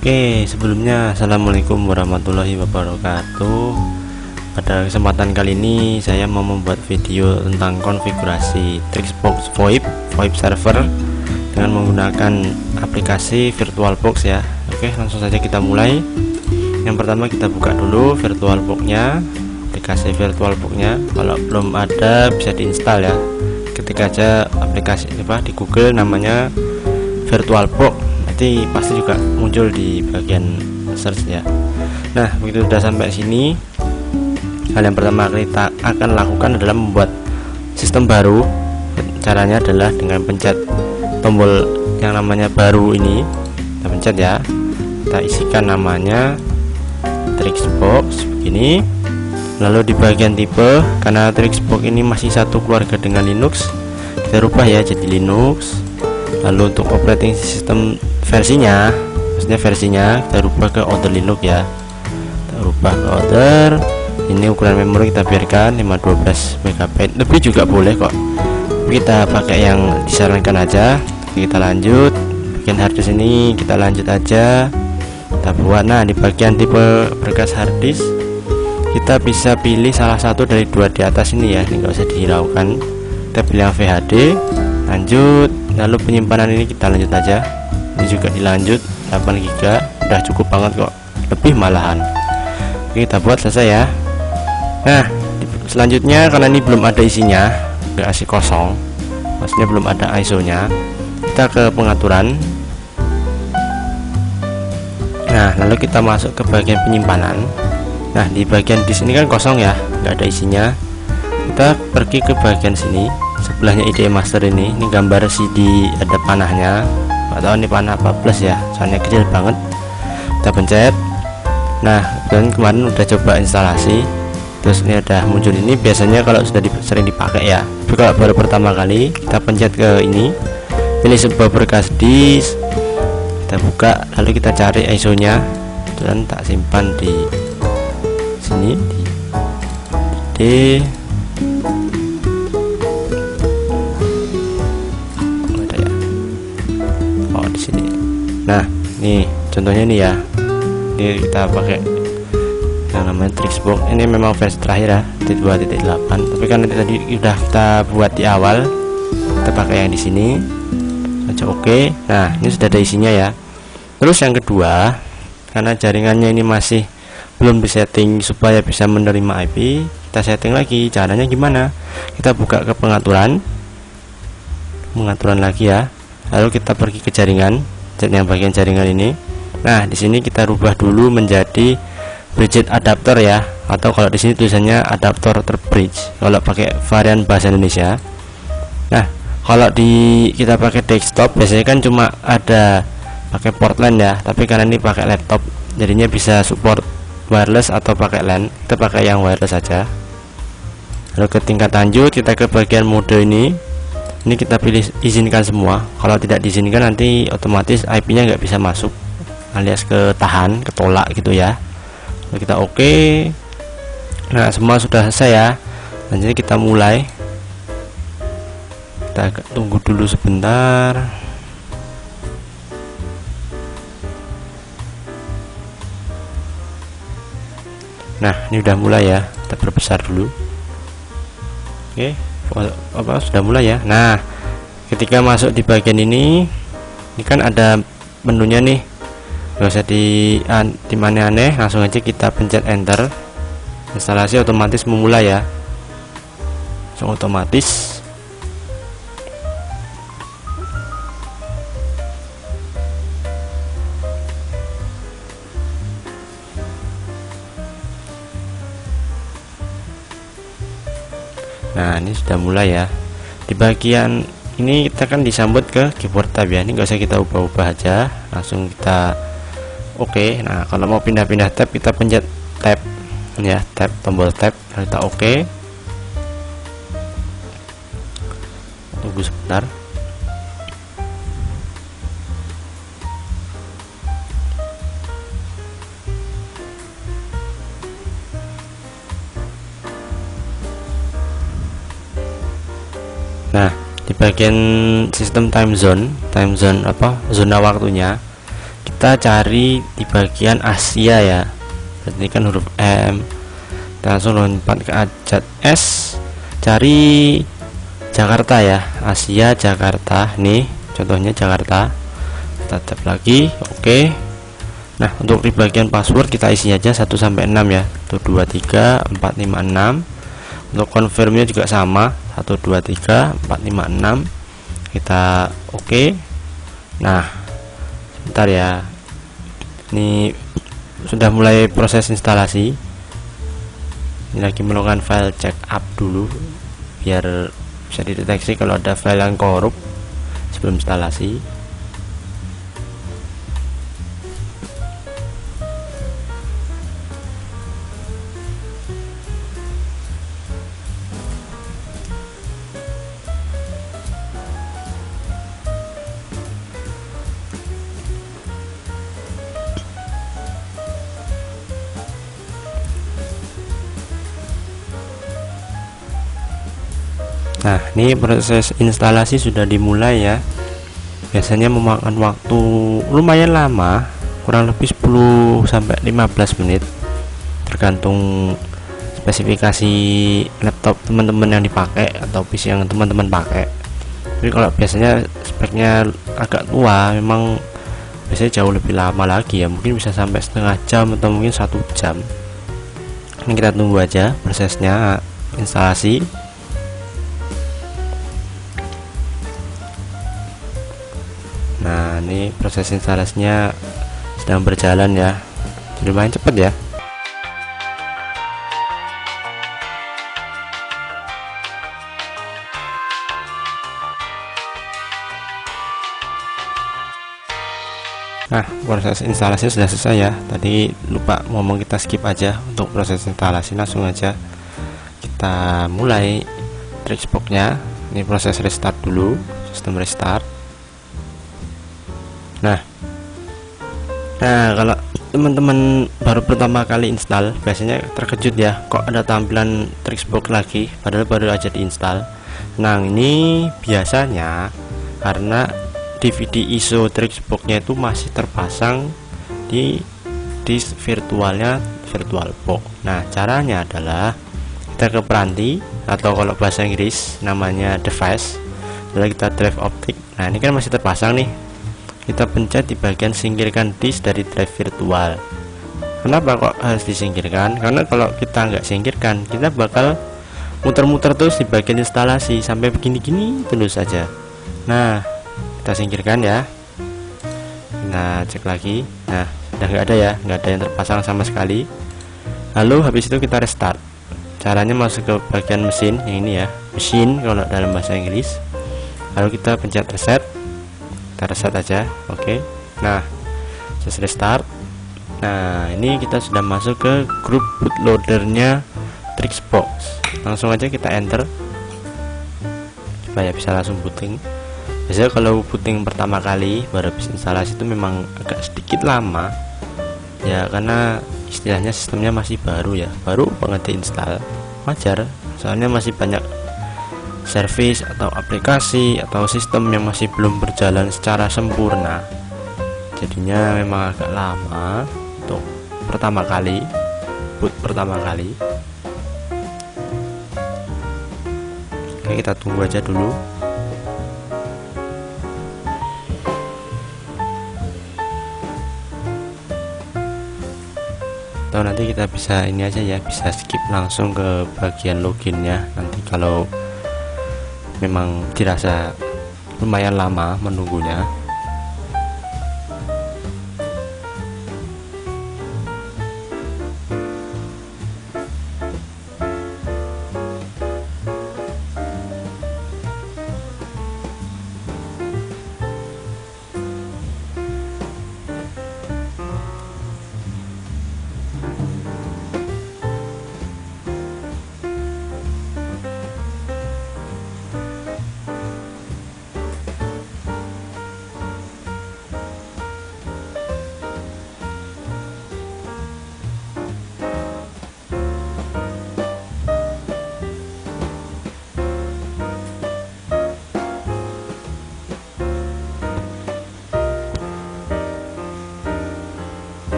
Oke, sebelumnya assalamualaikum warahmatullahi wabarakatuh. Pada kesempatan kali ini saya mau membuat video tentang konfigurasi Trixbox VoIP server dengan menggunakan aplikasi VirtualBox ya. Oke, langsung saja kita mulai. Yang pertama kita buka dulu VirtualBox-nya, aplikasi VirtualBox-nya. Kalau belum ada bisa diinstal ya. Ketik aja aplikasi di Google namanya VirtualBox, pasti juga muncul di bagian search ya. Nah, begitu sudah sampai sini, hal yang pertama kita akan lakukan adalah membuat sistem baru. Caranya adalah dengan pencet tombol yang namanya baru ini, kita pencet ya, kita isikan namanya Trixbox begini. Lalu di bagian tipe, karena Trixbox ini masih satu keluarga dengan Linux, kita rubah ya jadi Linux. Lalu untuk operating system versinya, maksudnya versinya kita rubah ke Outer Linux ya. Kita rubah ke Outer. Ini ukuran memori kita biarkan 512 MB, lebih juga boleh kok. Kita pakai yang disarankan aja. Kita lanjut bagian harddisk ini, kita lanjut aja. Kita buat, nah di bagian tipe berkas harddisk kita bisa pilih salah satu dari dua di atas ini ya. Ini nggak usah dihiraukan. Kita pilih yang VHD, lanjut. Lalu penyimpanan ini kita lanjut aja. Ini juga dilanjut 8 GB, udah cukup banget kok, lebih malahan. Oke, kita buat selesai ya. Nah, selanjutnya karena ini belum ada isinya, masih kosong, maksudnya belum ada ISO nya, kita ke pengaturan. Nah, lalu kita masuk ke bagian penyimpanan. Nah, di bagian disk ini kan kosong ya, nggak ada isinya. Kita pergi ke bagian sini, sebelahnya IDE master ini gambar CD, ada panahnya. Nggak tahu ini panah apa plus ya, soalnya kecil banget. Kita pencet. Nah, dan kemarin udah coba instalasi, terus ini udah muncul. Ini biasanya kalau sudah sering dipakai ya. Tapi kalau baru pertama kali, kita pencet ke ini, pilih sebuah berkas disk, kita buka, lalu kita cari ISO nya dan tak simpan di sini di di sini. Nah, nih contohnya nih ya. Ini kita pakai yang namanya Trixbox. Ini memang versi terakhir ya, 2.8. Tapi kan tadi udah kita buat di awal, kita pakai yang di sini aja. Oke. Nah, ini sudah ada isinya ya. Terus yang kedua, karena jaringannya ini masih belum disetting supaya bisa menerima IP, kita setting lagi. Caranya gimana? Kita buka ke pengaturan lagi ya. Lalu kita pergi ke jaringan, yang bagian jaringan ini. Nah, di sini kita rubah dulu menjadi bridge adapter ya, atau kalau di sini tulisannya adapter terbridge kalau pakai varian bahasa Indonesia. Nah, kalau kita pakai desktop biasanya kan cuma ada pakai port LAN ya, tapi karena ini pakai laptop jadinya bisa support wireless atau pakai LAN. Kita pakai yang wireless saja. Lalu ke tingkat lanjut, kita ke bagian mode ini. Ini kita pilih izinkan semua. Kalau tidak diizinkan nanti otomatis IP-nya nggak bisa masuk, alias ketahan, ketolak gitu ya. Lalu kita oke. Nah, semua sudah selesai ya. Lanjut kita mulai. Kita agak tunggu dulu sebentar. Nah, ini udah mulai ya. Kita perbesar dulu. Oke. Sudah mulai ya. Nah, ketika masuk di bagian ini kan ada menunya nih, nggak usah di mana aneh, langsung aja kita pencet enter. Instalasi otomatis memulai ya, langsung otomatis. Nah, ini sudah mulai ya. Di bagian ini kita kan disambut ke keyboard tab ya. Ini nggak usah kita ubah-ubah aja, langsung kita oke. Nah, kalau mau pindah-pindah tab kita pencet tab ya, tombol tab, lalu kita oke. Tunggu sebentar. Nah, di bagian sistem time zone zona waktunya kita cari di bagian Asia ya, berarti kan huruf M. Kita langsung lompat ke ajat S, cari Jakarta ya, Asia Jakarta nih, contohnya Jakarta. Kita tap lagi, oke. Nah, untuk di bagian password kita isi aja 1 sampai 6 ya, 1 2 3 4 5 6. Untuk confirmnya juga sama, 1 2 3 4 5 6. Kita oke. Nah, sebentar ya, ini sudah mulai proses instalasi. Ini lagi melakukan file check up dulu biar bisa dideteksi kalau ada file yang korup sebelum instalasi. Nah, ini proses instalasi sudah dimulai ya. Biasanya memakan waktu lumayan lama, kurang lebih 10 sampai 15 menit tergantung spesifikasi laptop teman-teman yang dipakai atau PC yang teman-teman pakai. Tapi kalau biasanya speknya agak tua, memang biasanya jauh lebih lama lagi ya, mungkin bisa sampai setengah jam atau mungkin 1 jam. Ini kita tunggu aja prosesnya instalasi. Nah, ini proses instalasinya sedang berjalan ya, jadi lumayan cepat ya. Nah, proses instalasi sudah selesai ya. Tadi lupa ngomong, kita skip aja untuk proses instalasi, langsung aja kita mulai Trixbox-nya. Ini proses restart dulu, sistem restart. Nah, kalau teman-teman baru pertama kali install, biasanya terkejut ya, kok ada tampilan Trixbox lagi, padahal baru aja diinstal. Nah, ini biasanya karena DVD ISO Trixbox-nya itu masih terpasang di disk virtualnya VirtualBox. Nah, caranya adalah kita ke peranti, atau kalau bahasa Inggris namanya device, lalu kita drive optik. Nah, ini kan masih terpasang nih, kita pencet di bagian singkirkan disk dari drive virtual. Kenapa kok harus disingkirkan? Karena kalau kita nggak singkirkan, kita bakal muter-muter terus di bagian instalasi sampai begini-gini terus saja. Nah, kita singkirkan ya. Nah, cek lagi. Nah, udah nggak ada ya, nggak ada yang terpasang sama sekali. Lalu habis itu kita restart. Caranya masuk ke bagian mesin yang ini ya, mesin kalau dalam bahasa Inggris. Lalu kita pencet reset. Kita reset aja, oke. Nah, just restart. Nah, ini kita sudah masuk ke grup bootloadernya Trixbox. Langsung aja kita enter supaya bisa langsung booting. Biasanya kalau booting pertama kali baru habis instalasi itu memang agak sedikit lama ya, karena istilahnya sistemnya masih baru ya, baru banget diinstal. Wajar, soalnya masih banyak service atau aplikasi atau sistem yang masih belum berjalan secara sempurna, jadinya memang agak lama untuk pertama kali boot pertama kali. Oke, kita tunggu aja dulu. Atau nanti kita bisa ini aja ya, bisa skip langsung ke bagian loginnya nanti kalau memang dirasa lumayan lama menunggunya.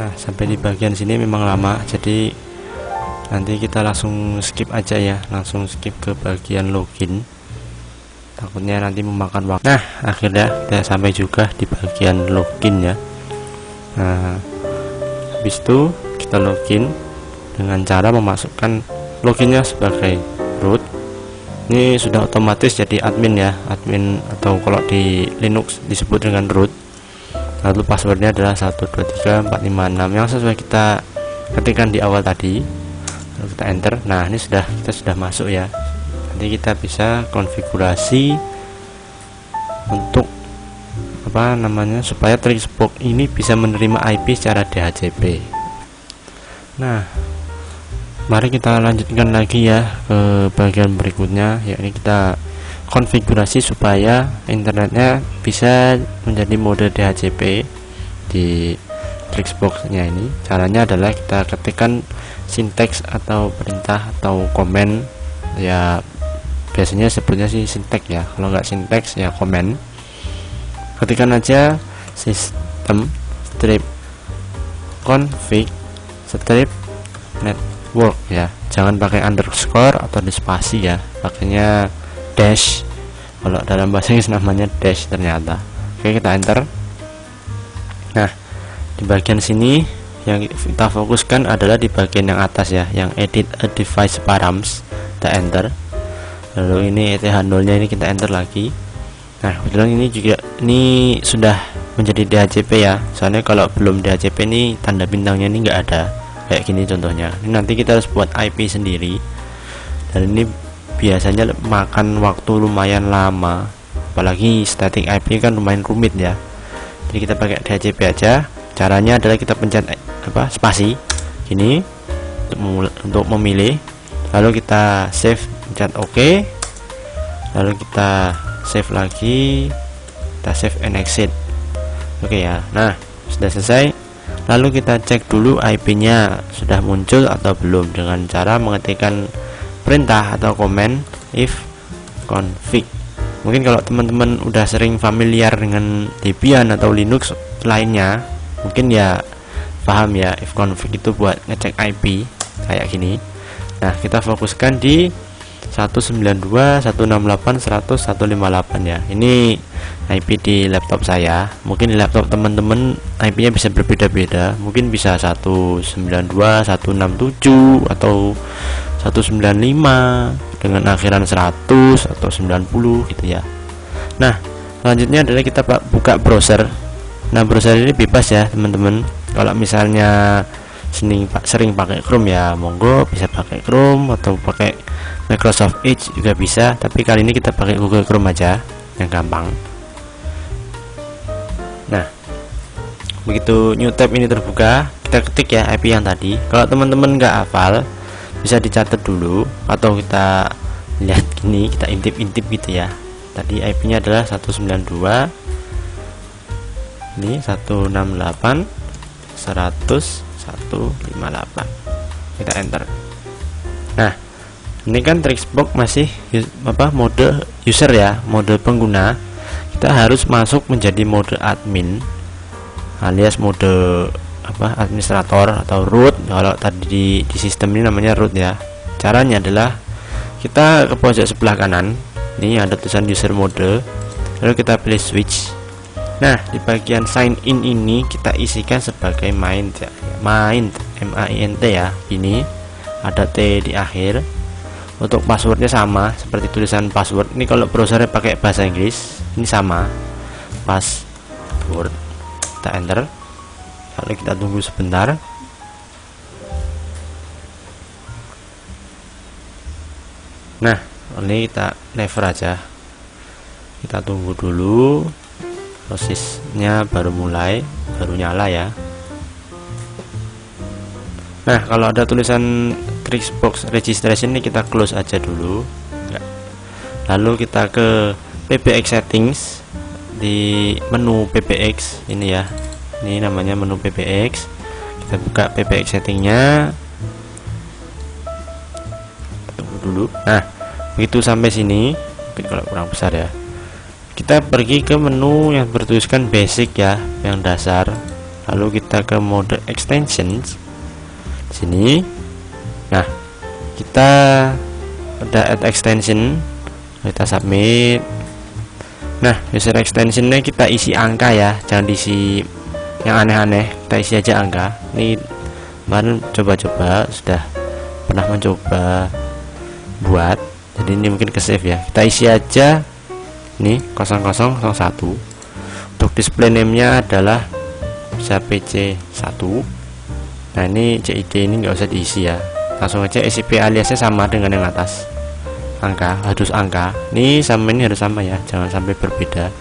Nah, sampai di bagian sini memang lama, jadi nanti kita langsung skip aja ya, langsung skip ke bagian login, takutnya nanti memakan waktu. Nah, akhirnya kita sampai juga di bagian login ya. Nah, habis itu kita login dengan cara memasukkan loginnya sebagai root. Ini sudah otomatis jadi admin ya, admin, atau kalau di Linux disebut dengan root. Lalu passwordnya adalah 123456 yang sesuai kita ketikkan di awal tadi. Lalu kita enter. Nah, ini kita sudah masuk ya. Nanti kita bisa konfigurasi untuk apa namanya, supaya Trixbox ini bisa menerima IP secara DHCP. Nah, mari kita lanjutkan lagi ya ke bagian berikutnya, yakni kita konfigurasi supaya internetnya bisa menjadi mode DHCP di Trixbox nya ini. Caranya adalah kita ketikkan sinteks atau perintah atau komen ya, biasanya sebutnya sih sinteks ya, kalau nggak sinteks ya komen. Ketikkan aja sistem strip config strip network ya, jangan pakai underscore atau spasi ya, pakainya dash. Kalau dalam bahasa Inggris namanya dash ternyata. Oke, kita enter. Nah, di bagian sini yang kita fokuskan adalah di bagian yang atas ya, yang edit a device params. Kita enter. Lalu ini ETH0 nya ini kita enter lagi. Nah, kebetulan ini juga sudah menjadi DHCP ya, soalnya kalau belum DHCP ini tanda bintangnya ini enggak ada kayak gini contohnya. Ini nanti kita harus buat IP sendiri, dan ini biasanya makan waktu lumayan lama, apalagi static IP kan lumayan rumit ya. Jadi kita pakai DHCP aja. Caranya adalah kita pencet spasi gini untuk memilih, lalu kita save, pencet OK, lalu kita save lagi, kita save and exit. Oke ya. Nah, sudah selesai. Lalu kita cek dulu IP nya sudah muncul atau belum dengan cara mengetikkan perintah atau komen if config. Mungkin kalau teman-teman udah sering familiar dengan Debian atau Linux lainnya, mungkin ya paham ya, if config itu buat ngecek IP kayak gini. Nah, kita fokuskan di 192.168.100.158 ya. Ini IP di laptop saya. Mungkin di laptop teman-teman IP-nya bisa berbeda-beda. Mungkin bisa 192.167 atau 195 dengan akhiran 100 atau 90 gitu ya. Nah, selanjutnya adalah kita buka browser. Nah, browser ini bebas ya teman-teman. Kalau misalnya sering pakai Chrome ya monggo bisa pakai Chrome, atau pakai Microsoft Edge juga bisa, tapi kali ini kita pakai Google Chrome aja yang gampang. Nah, begitu new tab ini terbuka, kita ketik ya IP yang tadi. Kalau teman-teman nggak hafal bisa dicatat dulu, atau kita lihat gini, kita intip-intip gitu ya. Tadi IP nya adalah 192, ini 168 100 158. Kita enter. Nah, ini kan Trixbox masih mode user ya, mode pengguna. Kita harus masuk menjadi mode admin alias mode administrator atau root. Kalau tadi di sistem ini namanya root ya. Caranya adalah kita ke pojok sebelah kanan, ini ada tulisan user mode, lalu kita pilih switch. Nah, di bagian sign in ini kita isikan sebagai main ya. Main MAINT ya. Ini ada T di akhir. Untuk passwordnya sama seperti tulisan password. Ini kalau browsernya pakai bahasa Inggris, ini sama password. Kita enter. Lalu kita tunggu sebentar. Nah, ini kita never aja. Kita tunggu dulu. Prosesnya baru nyala ya. Nah, kalau ada tulisan Trixbox registration ini kita close aja dulu. Lalu kita ke PBX settings, di menu PBX ini ya. Ini namanya menu PBX. Kita buka PBX settingnya. Tunggu dulu. Nah, begitu sampai sini, mungkin kalau kurang besar ya, kita pergi ke menu yang bertuliskan basic ya, yang dasar. lalu kita ke mode extensions di sini. Nah, kita udah add extension, kita submit. Nah, user extensionnya kita isi angka ya, jangan diisi yang aneh-aneh, kita isi aja angka. Ini kemarin coba-coba sudah pernah mencoba buat, jadi ini mungkin ke save ya, kita isi aja ini 0001. Untuk display name nya adalah bisa PC1. Nah, ini CID ini nggak usah diisi ya, langsung aja SIP aliasnya sama dengan yang atas, angka harus angka, ini sama ini harus sama ya, jangan sampai berbeda.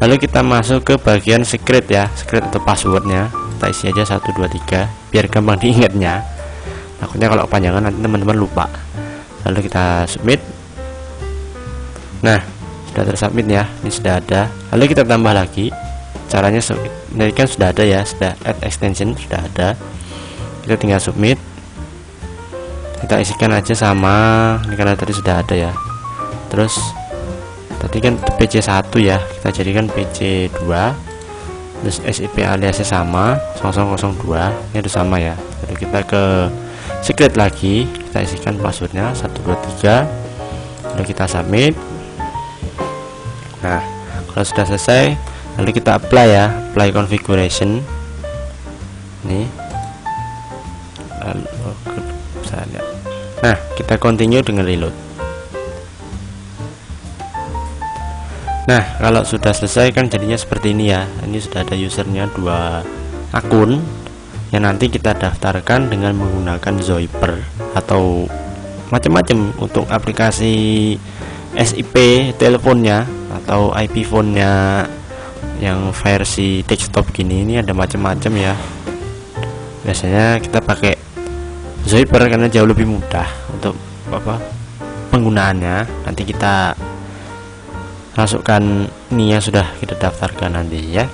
Lalu kita masuk ke bagian secret ya, secret atau passwordnya kita isi aja 123 biar gampang diingatnya, takutnya kalau kepanjangan nanti teman-teman lupa. Lalu kita submit. Nah, sudah tersubmit ya, ini sudah ada. Lalu kita tambah lagi, caranya ini kan sudah ada ya, sudah add extension sudah ada, kita tinggal submit. Kita isikan aja sama ini karena tadi sudah ada ya. Terus tadi kan PC1 ya, kita jadikan PC2. Terus SIP aliasnya sama 0002, ini harus sama ya. Jadi kita ke secret lagi, kita isikan passwordnya 123, lalu kita submit. Nah, kalau sudah selesai, lalu kita apply ya, apply configuration nih. Lalu saya lihat. Nah, kita continue dengan reload. Nah, kalau sudah selesai kan jadinya seperti ini ya. Ini sudah ada usernya 2 akun yang nanti kita daftarkan dengan menggunakan Zoiper atau macam-macam untuk aplikasi SIP teleponnya atau IP phone-nya yang versi desktop gini. Ini ada macam-macam ya. Biasanya kita pakai Zoiper karena jauh lebih mudah untuk penggunaannya. Nanti kita masukkan ini yang sudah kita daftarkan nanti ya.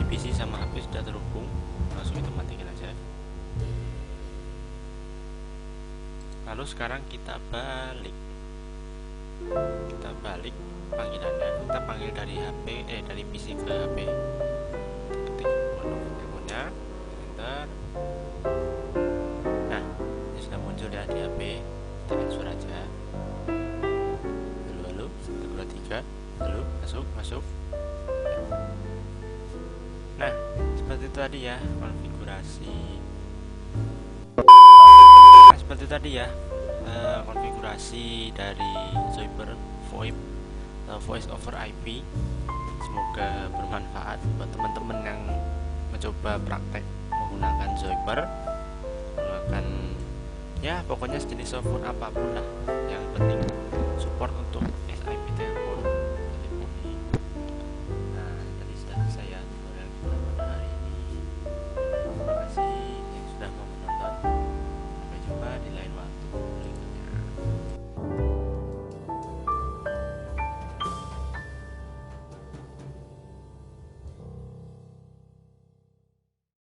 PC sama HP sudah terhubung, langsung itu matikan aja. Lalu sekarang kita balik panggilannya, kita panggil dari HP dari PC ke HP. Ketik teleponnya, enter. Nah, ini sudah muncul ya di HP. Kita ensure aja. Halo 123, halo, masuk. Nah, seperti itu tadi ya konfigurasi. Konfigurasi dari Zoiper VoIP atau Voice over IP. Semoga bermanfaat buat teman-teman yang mencoba praktek menggunakan Zoiper, menggunakan ya pokoknya sejenis software apapun lah, yang penting support untuk